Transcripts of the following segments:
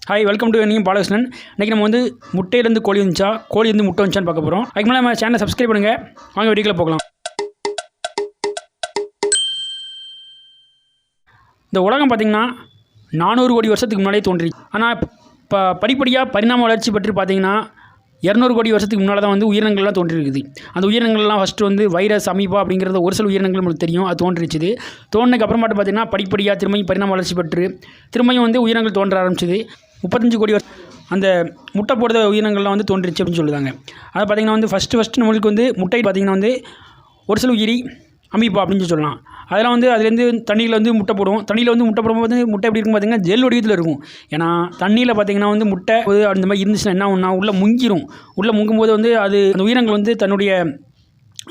Hi, welcome to நீங்கள் பாலகிருஷ்ணன். இன்றைக்கி நம்ம வந்து முட்டையிலேருந்து கோழி வந்துச்சா, கோழி வந்து முட்டை வந்துச்சான்னு பார்க்க போகிறோம். அதுக்கு மேலே நம்ம சேனலை சப்ஸ்கிரைப் பண்ணுங்கள். வாங்க வீடியோக்குள்ள போகலாம். இந்த உலகம் பார்த்திங்கன்னா 400 கோடி வருஷத்துக்கு முன்னாடியே தோன்றிச்சு. ஆனால் இப்போ படிப்படியாக பரிணாம வளர்ச்சி பற்றி பார்த்திங்கன்னா 200 கோடி வருஷத்துக்கு முன்னால் தான் வந்து உயிரினங்கள்லாம் தோன்றிருக்குது. அந்த உயிரினங்கள்லாம் ஃபஸ்ட்டு வந்து வைரஸ், அமீபா அப்படிங்கிறது ஒரு சில உயிரினங்கள் நம்மளுக்கு தெரியும். அது தோன்றிச்சுது. தோன்றினதுக்கு அப்புறமாட்டு பார்த்திங்கன்னா படிப்படியாக திரும்பியும் பரிணாம வளர்ச்சி பெற்று திரும்பியும் வந்து உயிரினங்கள் தோன்ற ஆரம்பிச்சிது. 35 கோடி வருஷம் அந்த முட்டை போடுற உயிரினங்கள்லாம் வந்து தோன்றிச்சு அப்படின்னு சொல்லுவாங்க. அதை பார்த்திங்கன்னா வந்து ஃபஸ்ட்டு நம்மளுக்கு வந்து முட்டை பார்த்திங்கன்னா வந்து ஒரு சில உயிரி அமீபா அப்படின்னு சொல்லலாம். அதெல்லாம் வந்து அதுலேருந்து தண்ணியில் வந்து முட்டை போடும். தண்ணியில் வந்து முட்டை போடும்போது முட்டை எப்படி இருக்கும் பார்த்திங்கன்னா ஜெல் வடிவத்தில் இருக்கும். ஏன்னா தண்ணியில் பார்த்திங்கன்னா வந்து முட்டை அந்த மாதிரி இருந்துச்சுன்னா என்ன ஒன்றா உள்ளே முங்கிடும். உள்ளே முங்கும்போது வந்து அது அந்த உயிரினங்கள் வந்து தன்னுடைய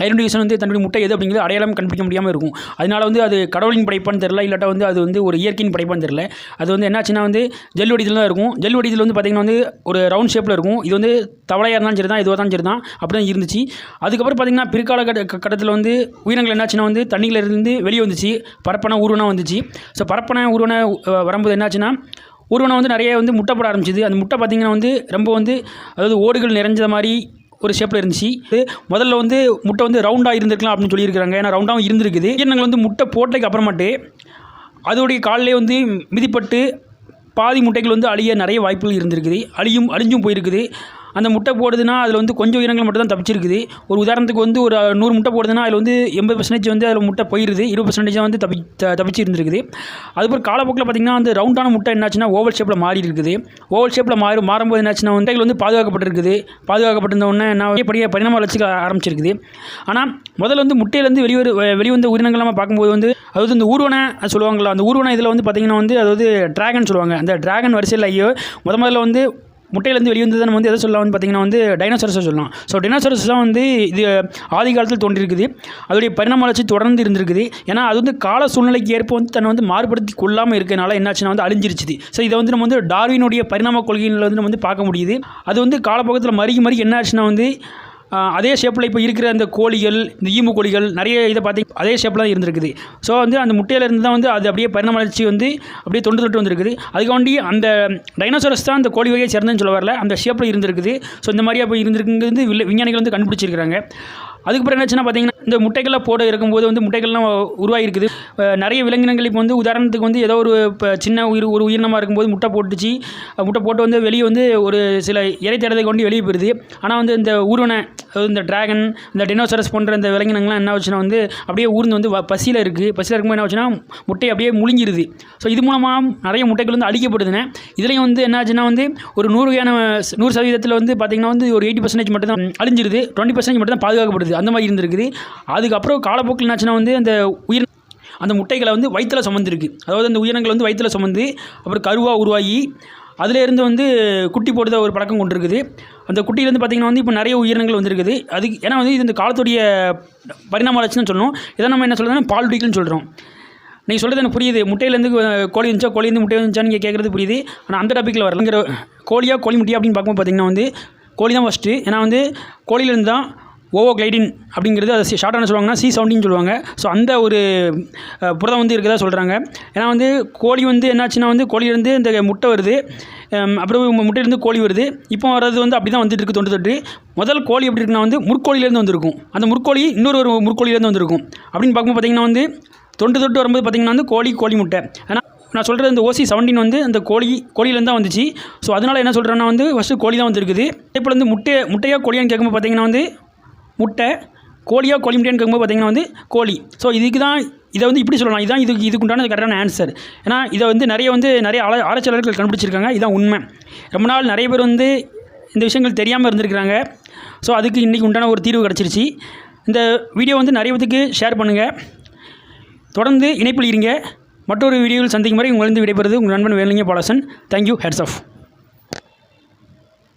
ஐடென்டிஃபிகேஷன் வந்து தன்னுடைய முட்டை எது அப்படிங்கிறது அடையாளம் கண்டுபிடிக்க முடியாமல் இருக்கும். அதனால வந்து அது கடவுளின் படைப்பான்னு தெரில, இல்லாட்டா வந்து அது வந்து ஒரு இயற்கையின் படைப்பான்னு தெரில. அது வந்து என்னாச்சுன்னா வந்து ஜெல் வடிவத்தில் தான் இருக்கும். ஜெல் வடிவத்தில் வந்து பார்த்திங்கன்னா வந்து ஒரு ரவுண்ட் ஷேப்பில் இருக்கும். இது வந்து தவளையாக இருந்தாலும் சரி தான், இதுவாக தான் சரி தான், அப்படி தான் இருந்துச்சு. அதுக்கப்புறம் பார்த்திங்கன்னா பிற்கால கட்டத்தில் வந்து உயிரினங்கள் என்னாச்சுன்னா வந்து தண்ணியிலேருந்து வெளியே வந்துச்சு, பரப்பன ஊர்வனம் வந்துச்சு. ஸோ பரப்பன ஊர்வன வரும்போது என்னாச்சுன்னா ஊர்வனம் வந்து நிறைய வந்து முட்டை போட ஆரம்பிச்சிது. அந்த முட்டை பார்த்திங்கன்னா வந்து ரொம்ப வந்து அதாவது ஓடுகள் நிறைஞ்ச மாதிரி ஒரு ஷேப்பில் இருந்துச்சு. முதல்ல வந்து முட்டை வந்து ரவுண்டாக இருந்திருக்கலாம் அப்படின்னு சொல்லியிருக்காங்க. ஏன்னா ரவுண்டாகவும் இருந்திருக்குது. உயிரினங்கள் வந்து முட்டை போட்டதுக்கு அப்புறமாட்டு அதோடைய காலிலே வந்து மிதிப்பட்டு பாதி முட்டைகள் வந்து அழிய நிறைய வாய்ப்புகள் இருந்திருக்குது. அழிஞ்சும் போயிருக்குது. அந்த முட்டை போடுதுன்னா அதில் வந்து கொஞ்சம் உயிரினங்கள் மட்டும் தான் தப்பிச்சிருக்குது. ஒரு உதாரணத்துக்கு வந்து ஒரு 100 முட்டை போடுதுன்னா அதில் வந்து 80% வந்து அதில் முட்டை போயிருது, 20% வந்து தப்பிச்சு இருந்திருக்குது. அதுக்கப்புறம் காலப்போக்கில் பார்த்திங்கன்னா அந்த ரவுண்டான முட்டை என்னாச்சுன்னா ஓவல் ஷேப்பில் மாறி இருக்குது. ஓவல் ஷேப்பில் மாறும்போது என்னாச்சுன்னா முட்டைகள் வந்து பாதுகாக்கப்பட்டிருக்குது. பாதுகாக்கப்பட்டிருந்த உடனே என்ன படியாக பரிணாம வளர்ச்சிக்கு ஆரம்பிச்சிருக்குது. ஆனால் முதல்ல வந்து முட்டையிலேருந்து வெளிவந்த உயிரினங்கள் நம்ம பார்க்கும்போது வந்து அதாவது இந்த ஊர்வனை சொல்லுவாங்களா, அந்த ஊர்வனை இதில் வந்து பார்த்திங்கன்னா வந்து அதாவது டிராகன் சொல்லுவாங்க. அந்த டிராகன் வரிசையில் ஐயோ முதல்ல வந்து முட்டையிலேருந்து வெளிவந்தது நம்ம வந்து எதை சொல்லலாம் வந்து பார்த்திங்கன்னா வந்து டைனோசரஸை சொல்லலாம். ஸோ டைனோசரஸ் தான் வந்து இது ஆதி காலத்தில் தோன்றியிருக்குது. அதோடைய பரிணாம வளர்ச்சி தொடர்ந்து இருந்திருக்குது. ஏன்னா அது வந்து கால சூழ்நிலைக்கு ஏற்ப வந்து தன்னை வந்து மாறுபடுத்தி கொள்ளாமல் இருக்கிறனால என்னாச்சுன்னா வந்து அழிஞ்சிருச்சுது. ஸோ இதை வந்து நம்ம வந்து டார்வினுடைய பரிணாம கொள்கையில் வந்து நம்ம வந்து பார்க்க முடியுது. அது வந்து காலப்போக்கத்தில் மறுகி என்ன ஆச்சுன்னா வந்து அதே ஷேப்பில் இப்போ இருக்கிற அந்த கோழிகள், இந்த ஈமு கோழிகள் நிறைய இதை பார்த்திங்க அதே ஷேப்பில் தான் இருந்திருக்குது. ஸோ வந்து அந்த முட்டையிலேருந்து தான் வந்து அது அப்படியே பரிணாம வளர்ச்சி வந்து அப்படியே தொட்டு வந்துருக்குது. அதுக்காண்டி அந்த டைனோசரஸ் தான் அந்த கோழி வகையை சேர்ந்ததுன்னு சொல்ல வரல, அந்த ஷேப்பில் இருந்திருக்குது. ஸோ இந்த மாதிரியா போய் இருந்திருக்குங்கிறது விஞ்ஞானிகள் வந்து கண்டுபிடிச்சிருக்கிறாங்க. அதுக்கப்புறம் என்னாச்சுன்னா பார்த்திங்கன்னா இந்த முட்டைகளில் போட இருக்கும்போது வந்து முட்டைகள்லாம் உருவாகிருக்குது. நிறைய விலங்கினங்கள் இப்போ வந்து உதாரணத்துக்கு வந்து ஏதோ ஒரு இப்போ சின்ன ஒரு உயிரினமாக இருக்கும்போது முட்டை போட்டு வந்து வெளியே வந்து ஒரு சில இறை தேடத்தை கொண்டு வெளியே போயிடுது. ஆனால் வந்து இந்த ஊர்வனை இந்த டிராகன், இந்த டினோசரஸ் போன்ற இந்த விலங்கினங்கள்லாம் என்ன ஆச்சுன்னா வந்து அப்படியே ஊர்ந்து வந்து பசியில் இருக்கும்போது என்ன ஆச்சுன்னா முட்டையை அப்படியே முழுங்கிடுது. ஸோ இது மூலமாக நிறைய முட்டைகள் வந்து அழிக்கப்படுதுன்னு. இதுலேயும் வந்து என்ன ஆச்சுன்னா வந்து ஒரு 100% வந்து பார்த்திங்கன்னா வந்து ஒரு 80% மட்டும் தான் அழிஞ்சிருது, 20% மட்டும் தான் பாதுகாக்கப்படுது. அந்த மாதிரி இருந்திருக்குது. அதுக்கப்புறம் காலப்போக்கில் என்னாச்சுன்னா வந்து அந்த முட்டைகளை வந்து வயிற்றில் சுமந்துருக்கு. அதாவது அந்த உயிரினங்கள் வந்து வயிற்றில் சுமந்து அப்புறம் கருவாக உருவாகி அதிலேருந்து வந்து குட்டி போடுற ஒரு பழக்கம் கொண்டு இருக்குது. அந்த குட்டியிலேருந்து பார்த்திங்கன்னா வந்து இப்போ நிறைய உயிரினங்கள் வந்துருக்குது. அதுக்கு ஏன்னா வந்து இது இந்த காலத்துடைய பரிணாம வளர்ச்சின்னு சொல்லணும். இதை நம்ம என்ன சொல்கிறதுனா பால்டிக்கல்னு சொல்கிறோம். நீங்கள் சொல்கிறது எனக்கு புரியுது. முட்டையிலேருந்து கோழி இருந்துச்சா, கோழிலேருந்து முட்டை இருந்துச்சா நீங்கள் கேட்குறது புரியுது. ஆனால் அந்த டாப்பிக்கில் வரலங்கிற கோழி முட்டையா அப்படின்னு பார்க்கும்போது பார்த்திங்கன்னா வந்து கோழி தான் ஃபஸ்ட்டு. ஏன்னா வந்து கோழியிலேருந்து தான் ஓவோக்ளைடின் அப்படிங்கிறது அதை ஷார்ட்டான சொல்லுவாங்கன்னா C17 சொல்லுவாங்க. ஸோ அந்த ஒரு புரதம் வந்து இருக்கிறதா சொல்கிறாங்க. ஏன்னா வந்து கோழி வந்து என்னாச்சுன்னா வந்து கோழியிலேருந்து இந்த முட்டை வருது, அப்புறம் முட்டையிலேருந்து கோழி வருது. இப்போ வர்றது வந்து அப்படி தான் வந்துட்டு இருக்குது தொட்டு. முதல் கோழி எப்படி இருக்குன்னா வந்து முற்கோழியிலேருந்து வந்திருக்கும். அந்த முற்கோழி இன்னொரு முற்கோழியிலேருந்து வந்திருக்கும். அப்படின்னு பார்க்கும்போது பார்த்திங்கன்னா வந்து தொட்டு வரும்போது பார்த்திங்கன்னா வந்து கோழி முட்டை. ஏன்னா நான் சொல்கிறது இந்த OC17 வந்து அந்த கோழியிலேருந்து தான் வந்துச்சு. ஸோ அதனால் என்ன சொல்கிறேன்னா வந்து ஃபஸ்ட்டு கோழி தான் வந்துருக்குது. இப்போ வந்து முட்டையாக கோழியான்னு கேட்கும்போது பார்த்திங்கன்னா வந்து முட்டை கோழியாக கோழி முட்டையான்னு கேட்கும்போது பார்த்திங்கன்னா வந்து கோழி. ஸோ இதை வந்து இப்படி சொல்லலாம். இதுதான் இதுக்குண்டான கரெக்டான ஆன்சர். ஏன்னா இதை வந்து நிறைய ஆராய்ச்சியாளர்கள் கண்டுபிடிச்சிருக்காங்க. இதுதான் உண்மை. ரொம்ப நாள் நிறைய பேர் வந்து இந்த விஷயங்கள் தெரியாமல் இருந்திருக்கிறாங்க. ஸோ அதுக்கு இன்றைக்கி உண்டான ஒரு தீர்வு கிடச்சிருச்சு. இந்த வீடியோ வந்து நிறைய பேருக்கு ஷேர் பண்ணுங்கள். தொடர்ந்து இணைப்பில் இருங்க. மற்றொரு வீடியோவில் சந்திக்கும் வரை உங்களிருந்து விடைபெறுவது உங்கள் நண்பன் வேலுங்க பாலசன். தேங்க்யூ. Hats of.